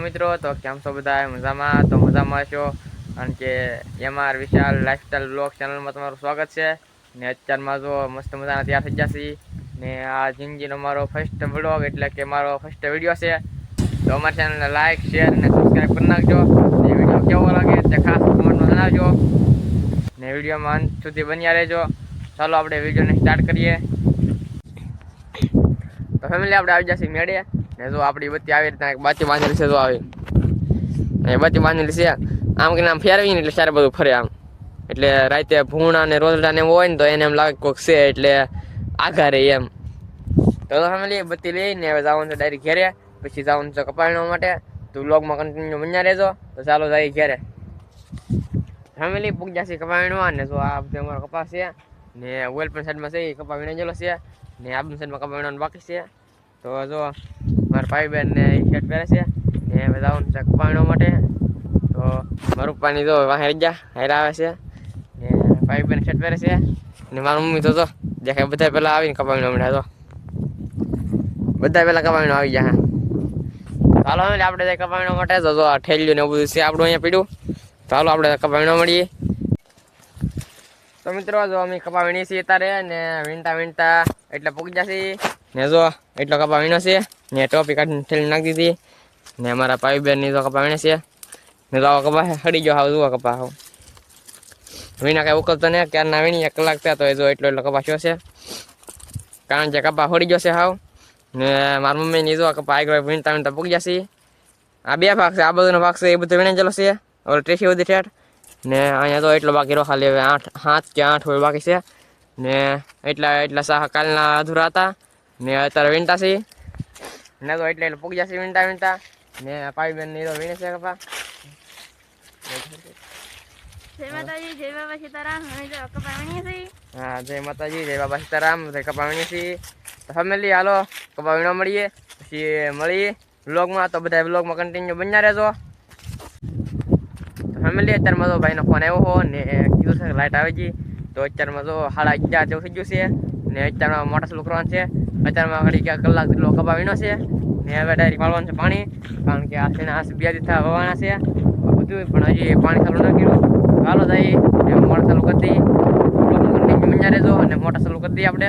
મિત્રો, તો કેમ છો બધા? મજામાં? તો મજામાં છો, કારણ કે એમઆર વિશાલ લાઈફસ્ટાઈલ બ્લોગ ચેનલમાં તમારું સ્વાગત છે. ને અત્યારમાં જો મસ્ત મજાના તૈયાર થઈ જશે ને આ જિંદગીનો મારો ફર્સ્ટ બ્લોગ એટલે કે મારો ફર્સ્ટ વિડીયો છે. તો અમારી ચેનલને લાઈક, શેર અને સબસ્ક્રાઈબ કરી નાખજો. ને વિડીયો કેવો લાગે તે ખાસ કોમેન્ટમાં જણાવજો ને વિડીયોમાં અંત સુધી બન્યા રહેજો. ચાલો આપણે વિડીયોને સ્ટાર્ટ કરીએ. તો ફેમિલી આપણે આવી જશે મેળે ને જો આપણી બત્તી આવી રીતના એક બાતી બાંધેલી છે. જો આવી એ બત્તી બાંધેલી છે, આમ કે આમ ફેરવી ને એટલે સારું બધું ફરે આમ. એટલે રાતે ભૂણા ને રોજડા ને હોય ને તો એને એમ લાગે કોઈક છે એટલે આઘા રહે એમ. તો ફેમિલી બત્તી લઈને હવે જવાનું છે ડાયરેક્ટ ઘેરે, પછી જવાનું છે કપાળવા માટે. તો વ્લોગમાં કન્ટિન્યુ બન્યા રહેજો. તો ચાલો જઈએ ઘેરે. ફેમિલી પૂગ જશે કપાળવા ને જો આ બધે અમારો કપાસ છે ને ઓઇલ પણ સાઈડમાં છે, કપા વીણે ગયેલો છે ને આ સાઈડમાં કપા વીણવાનું બાકી છે. તો જો મારા ભાઈ બેન ને શર્ટ પહેરે છે ને હવે જવાનું છે કપાળવા માટે. તો મારું પાણી જો વાહે ગયા હારે આવે છે ને ભાઈ બેન શર્ટ પહેરે છે ને મારી મમ્મી તો જો દેખાય બધા પહેલાં આવીને કપાવીને હમણાં તો બધા પહેલાં કપાવીને આવી ગયા. ચાલો હવે આપણે જાય કપાવીને માટે. તો જો આ ઠેલ્યું ને એવું બધું છે આપણું અહીંયા પીડ્યું. ચાલો આપણે કપાવીને મળીએ. તો મિત્રો જો અમે કપા વીણીએ છીએ તારે ને વીણતા વીણતા એટલે પૂગી જશે ને જો એટલો કપા વીણો છે ને ટોપી કાઢીને ઠેલી નાખી દીધી ને અમારા ભાઈ બેન ની તો કપા વીણે છે ને તો કપા હડી ગયો. હાવ જુઓ કપા હાવ વીણા કાંઈ ઉકલતો ને ક્યારના વીણી 1 કલાક થયા. તો એ જો એટલો કપા થયો છે, કારણ કે કપા હડી ગયો છે હાવ. ને મારા મમ્મીની જો કપા આગળ વીણતા વીણતા પૂગી જશે. આ 2 ભાગ છે, આ બાજુનો ભાગ છે એ બધું વીણેલો છે ઓલો ટ્રેસી બધી ઠેઠ ને અહીંયા તો એટલો બાકી રહ્યો ખાલી હવે 7 કે 8 હોય બાકી છે ને એટલા સાહ કાલના અધૂરા હતા ને અત્યારે વીણતા છે ને તો એટલે પૂગી જશે વીણતા વીણતા ને ભાઈ બેન ની તો વીણે છે કપા. જય માતાજી, જય બાબા સીતારામ. કપા વીણીએ છીએ. હા, જય માતાજી, જય બાબા સીતારામ. કપા વીણીએ છીએ. તો ફેમિલી હાલો કપા વીણવા મળીએ, પછી મળીએ વ્લોગમાં. તો બધા વ્લોગમાં કન્ટિન્યુ બન્યા રહેજો. ફેમિલી અત્યારમાં તો ભાઈનો ફોન આવ્યો હો ને કીધું છે લાઇટ આવી ગઈ. તો અત્યારમાં તો 11:30 જેવું થઈ ગયું છે ને અત્યારમાં મોટર ચાલુ કરવાનું છે. અત્યારમાં ઘડી કલાક જેટલો કપા વીણો છે ને હવે ડાયરેક્ટ વાળવાનું છે પાણી, કારણ કે આ છે ને 2 દિવસ વાવવાના છે બધું, પણ હજી પાણી ચાલુ ન કર્યું. ચાલો જઈએ મોટર ચાલુ કરી દઈએ, કન્ટિન્યુ બન્યા રહેજો અને મોટર ચાલુ કરી દઈએ આપણે.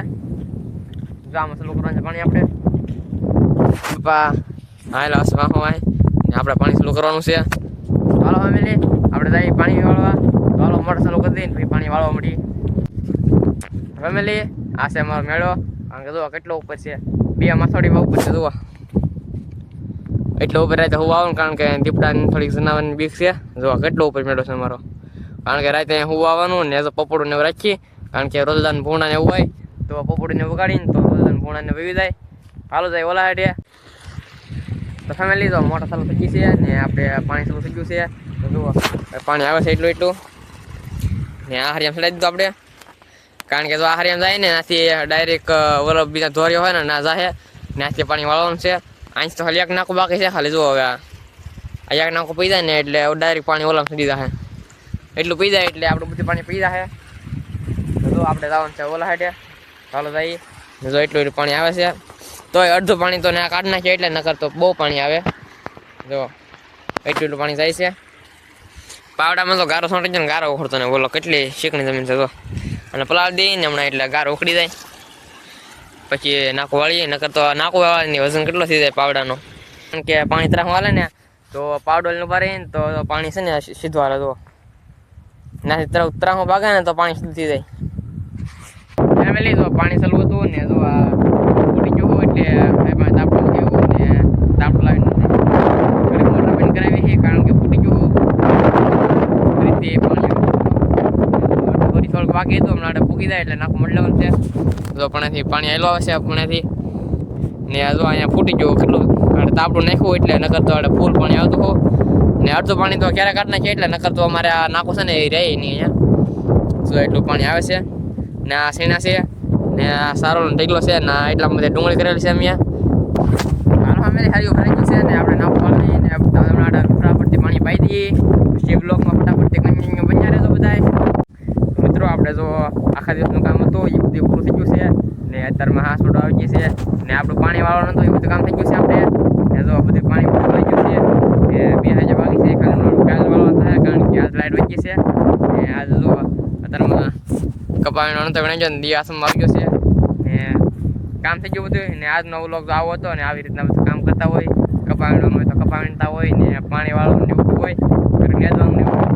આમાં ચાલુ કરવાનું છે પાણી આપણે પપ્પા હાલો વાહો વાય ને આપણે પાણી ચાલુ કરવાનું છે. ચાલો ફેમિલી આપણે જઈએ પાણી વાળવા. ચાલો મોટર ચાલુ કરી દઈએ પછી પાણી વાળવા મળીએ. ફેમિલી આ છે અમારો મેળો, કારણ કે જુઓ કેટલો ઉપર છે, 2 માથોડીમાં ઉપર છે. જુઓ એટલો ઉપર રાતે હું આવું, કારણ કે દીપડાની થોડીક જનાવરની બીક છે. જુઓ કેટલો ઉપર મેળો છે અમારો, કારણ કે રાતે હું આવવાનું ને તો પપોડું ને એવું રાખીએ, કારણ કે રોલદાન ભૂણા ને એવું હોય તો પપોડીને ઉગાડીને તો રોલદાન ભૂણાને વહી જાય. હાલો જાય ઓલા હાડે. તો ફેમિલી તો મોટર ચાલુ થઈ ગઈ છે ને આપણે પાણી ચાલુ થઈ ગયું છે. તો જુઓ પાણી આવે છે એટલું ને આ હરિયામ ચડાવી દીધું આપણે, કારણ કે જો આ હરિયામ જાય ને ત્યાંથી ડાયરેક્ટ ઓલો બીજા ધોર્યો હોય ને ના જાય ત્યાંથી પાણી વાળવાનું છે. અહીં તો ખાલી 1 નાખું બાકી છે. ખાલી જુઓ હવે આ 1 નાખું પી જાય ને એટલે ડાયરેક્ટ પાણી ઓલામ ચડી જાય. એટલું પી જાય એટલે આપણું બધું પાણી પી જાય. તો આપણે જવાનું છે ઓલા હાડે. ચાલો જઈએ. જો એટલું પાણી આવે છે તો અડધું પાણી તો ને કાઢી નાખીએ એટલે નકર તો બહુ પાણી આવે. જો એટલું પાણી જાય છે. પાવડામાં તો ગારો છોટી જાય ને ગારો ઉખડતો ને બોલો કેટલી શીકણી જમીન છે. તો અને પલાળ દઈએ ને હમણાં એટલે ગારો ઉખડી જાય, પછી નાખું વાળીએ. નકર તો નાખું વાળીને વજન કેટલો થઈ જાય પાવડાનો, કારણ કે પાણી ત્રાહું હાલે ને તો પાવડો ઉભા રહીને તો પાણી છે ને સીધું હાલે. તો નાથી ત્રાહું ભાગે ને તો પાણી સીધું થઈ જાય. ફેમિલી તો પાણી ચાલુ હતું ને જો આ ઉડી ગયું એટલે તાપડું ગયું ને તાપડું લાવીને મોટર બંધ કરાવી છે, કારણ કે ફૂટી ગયું રીતે પાણી થોડુંક બાકી હતું. હમણાં પૂગી જાય એટલે નાખું મળવાનું છે. તો પણેથી પાણી આવેલો આવે છે પણેથી ને જો અહીંયા ફૂટી ગયું કેટલું, કારણ તાપડું નાખ્યું એટલે નકર તો ફૂલ પાણી આવતું હો ને અડધું પાણી તો ક્યારે કાઢ નાખીએ એટલે નકર તો અમારે આ નાખું છે ને એ રહે નહીં અહીંયા. જો એટલું પાણી આવે છે ને આ સીણા છે ને આ સારો ઢગલો છે ને એટલા બધા ડુંગળી કરેલી છે અહીંયા. હાલો અમે હારી ભરાઈ ગયું છે ને આપણે નાખું પાણી ને હમણાં ફટાફટથી પાણી પાઈ દઈએ. પછી બ્લોકમાં ફટાફટથી કન્ટિન્યુ બન્યા રહેજો બધાય. મિત્રો આપણે જો આખા દિવસનું કામ હતું એ બધું પૂરું થઈ ગયું છે ને અત્યારમાં હાથ છોડો આવી ગઈ છે ને આપણું પાણી વાળવાનું હતું એ બધું કામ થઈ ગયું છે આપણે ને જો બધું પાણી પૂરું થઈ ગયું છે. એ 2 વાગી છે ખાલી કાલ વાળો થાય કારણ કે આજ લાઈટ વચ્ચે છે ને આજ જો અત્યારમાં કપાવીનો તો ગણી જો ને દિયાસમ વાગ્યો છે ને કામ થઈ ગયું બધું ને આજનો વ્લોગ આવો હતો ને આવી રીતના બધું કામ કરતા હોય કપાવીનું હોય તો કપાવીનતા હોય ને પાણી વાળવાનું ને એવું હોય નેદવાનું ને એવું